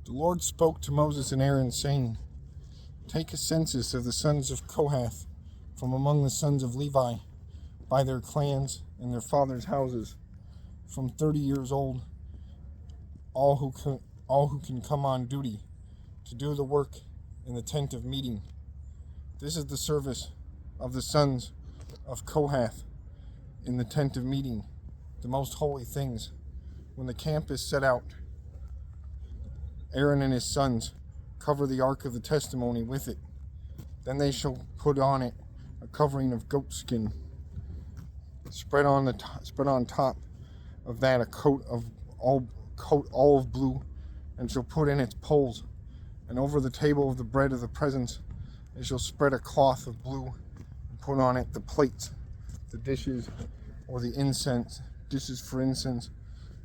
The Lord spoke to Moses and Aaron, saying, Take a census of the sons of Kohath from among the sons of Levi, by their clans and their fathers' houses, from 30 years old, all who can come on duty to do the work in the tent of meeting. This is the service of the sons of Kohath in the tent of meeting, the most holy things. When the camp is set out, Aaron and his sons cover the ark of the testimony with it. Then they shall put on it a covering of goat skin. Spread on top of that a coat olive blue, and shall put in its poles. And over the table of the bread of the presence, they shall spread a cloth of blue, and put on it the plates, the dishes, or the dishes for incense,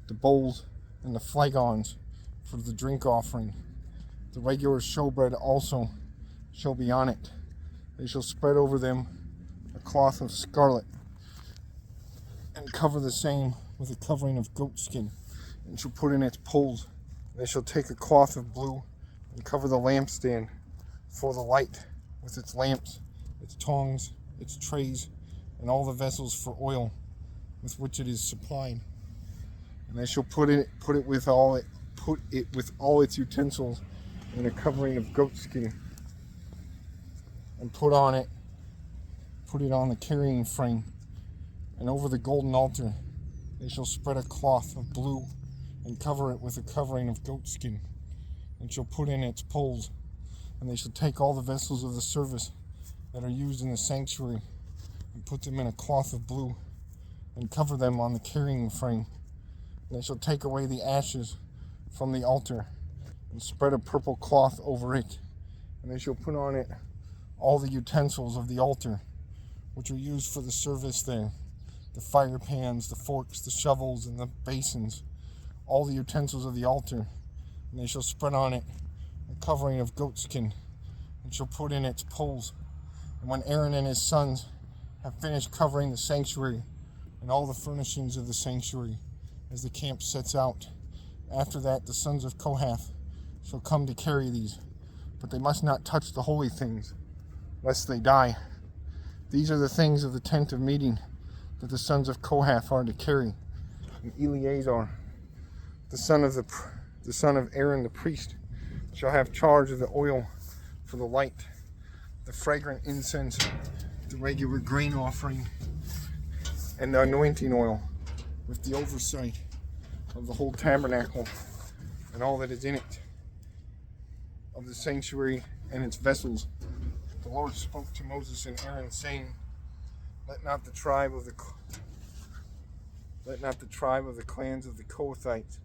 the bowls, and the flagons for the drink offering. The regular showbread also shall be on it. They shall spread over them a cloth of scarlet, and cover the same with a covering of goat skin, and shall put in its poles. They shall take a cloth of blue, and cover the lampstand for the light, with its lamps, its tongs, its trays, and all the vessels for oil with which it is supplied. And they shall put it with all its utensils in a covering of goat skin, and put it on the carrying frame. And over the golden altar they shall spread a cloth of blue, and cover it with a covering of goat skin, and shall put in its poles. And they shall take all the vessels of the service that are used in the sanctuary, and put them in a cloth of blue, and cover them on the carrying frame. And they shall take away the ashes from the altar, and spread a purple cloth over it. And they shall put on it all the utensils of the altar, which are used for the service there, the fire pans, the forks, the shovels, and the basins, all the utensils of the altar. And they shall spread on it a covering of goat skin, and shall put in its poles. And when Aaron and his sons have finished covering the sanctuary and all the furnishings of the sanctuary, as the camp sets out, after that the sons of Kohath shall come to carry these, but they must not touch the holy things, lest they die. These are the things of the tent of meeting that the sons of Kohath are to carry. And Eleazar, the son of Aaron the priest, shall have charge of the oil for the light, the fragrant incense, the regular grain offering, and the anointing oil, with the oversight of the whole tabernacle and all that is in it, of the sanctuary and its vessels. The Lord spoke to Moses and Aaron, saying, Let not the tribe of the clans of the Kohathites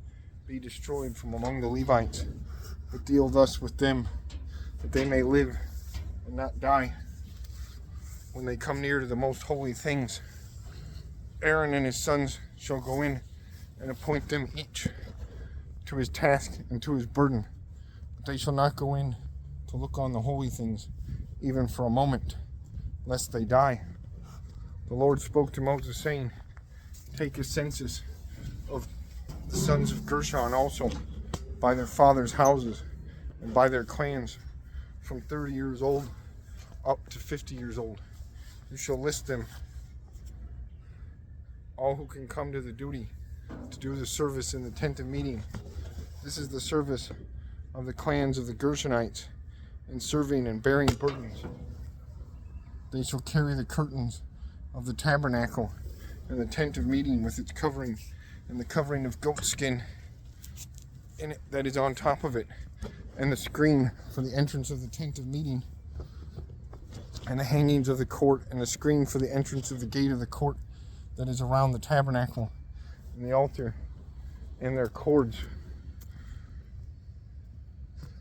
be destroyed from among the Levites, but deal thus with them, that they may live and not die when they come near to the most holy things. Aaron and his sons shall go in and appoint them each to his task and to his burden, but they shall not go in to look on the holy things, even for a moment, lest they die. The Lord spoke to Moses, saying, Take a census of the sons of Gershon also, by their fathers' houses, and by their clans, from 30 years old up to 50 years old. You shall list them, all who can come to the duty to do the service in the tent of meeting. This is the service of the clans of the Gershonites, in serving and bearing burdens. They shall carry the curtains of the tabernacle and the tent of meeting with its covering, and the covering of goat skin in it that is on top of it, and the screen for the entrance of the tent of meeting, and the hangings of the court, and the screen for the entrance of the gate of the court that is around the tabernacle, and the altar, and their cords,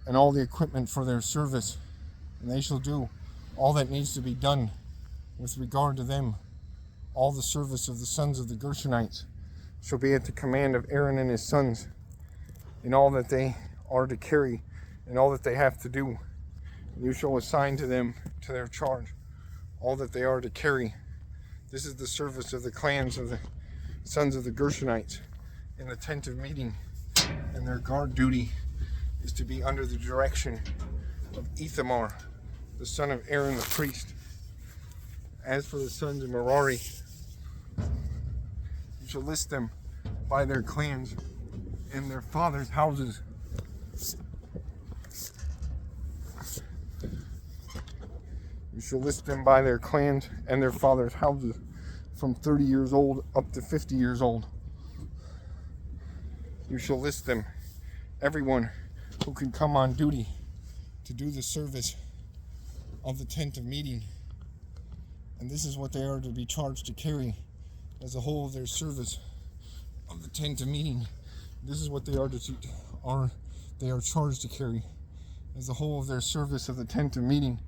and all the equipment for their service. And they shall do all that needs to be done with regard to them. All the service of the sons of the Gershonites shall be at the command of Aaron and his sons, in all that they are to carry, and all that they have to do. And you shall assign to them, to their charge, all that they are to carry. This is the service of the clans of the sons of the Gershonites in the tent of meeting, and their guard duty is to be under the direction of Ithamar, the son of Aaron the priest. As for the sons of Merari, you shall list them by their clans and their fathers' houses. You shall list them by their clans and their fathers' houses, from 30 years old up to 50 years old. You shall list them, everyone who can come on duty to do the service of the tent of meeting. And this is what they are to be charged to carry as a whole of their service of the tent of meeting. This is what they are charged to carry as the whole of their service of the tent of meeting.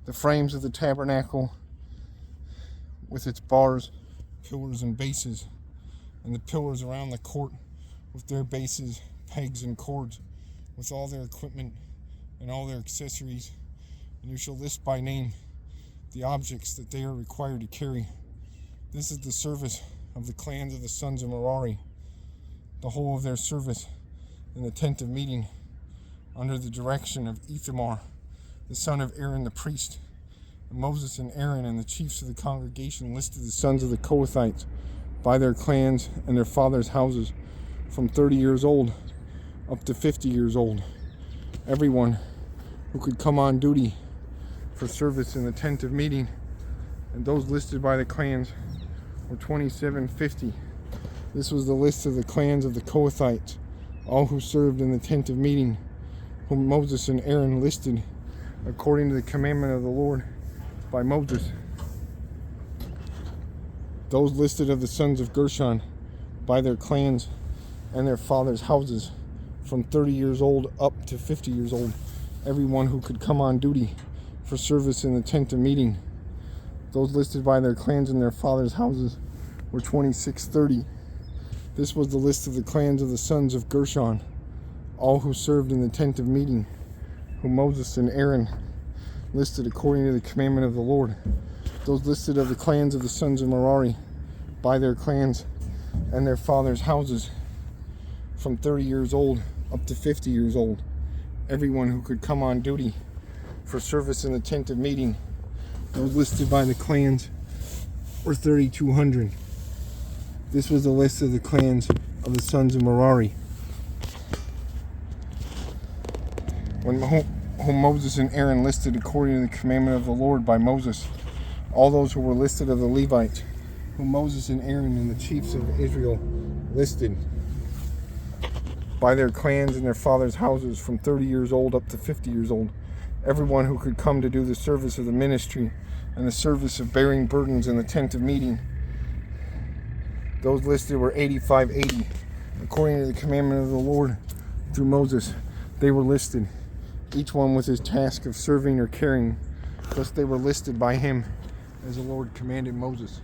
The frames of the tabernacle with its bars, pillars, and bases, and the pillars around the court with their bases, pegs, and cords, with all their equipment and all their accessories. And you shall list by name the objects that they are required to carry. This is the service of the clans of the sons of Merari, the whole of their service in the tent of meeting, under the direction of Ithamar, the son of Aaron the priest. And Moses and Aaron and the chiefs of the congregation listed the sons of the Kohathites by their clans and their fathers' houses, from 30 years old up to 50 years old. Everyone who could come on duty for service in the tent of meeting, and those listed by the clans were 2750. This was the list of the clans of the Kohathites, all who served in the tent of meeting, whom Moses and Aaron listed according to the commandment of the Lord by Moses. Those listed of the sons of Gershon by their clans and their fathers' houses, from 30 years old up to 50 years old, everyone who could come on duty for service in the tent of meeting. Those listed by their clans and their fathers' houses were 2630. This was the list of the clans of the sons of Gershon, all who served in the tent of meeting, whom Moses and Aaron listed according to the commandment of the Lord. Those listed of the clans of the sons of Merari by their clans and their fathers' houses, from 30 years old up to 50 years old, everyone who could come on duty for service in the tent of meeting. Those listed by the clans were 3,200. This was the list of the clans of the sons of Merari, whom Moses and Aaron listed according to the commandment of the Lord by Moses. All those who were listed of the Levites, whom Moses and Aaron and the chiefs of Israel listed by their clans and their fathers' houses, from 30 years old up to 50 years old, everyone who could come to do the service of the ministry and the service of bearing burdens in the tent of meeting. Those listed were 8580. According to the commandment of the Lord through Moses, they were listed, each one with his task of serving or carrying. Thus they were listed by him as the Lord commanded Moses.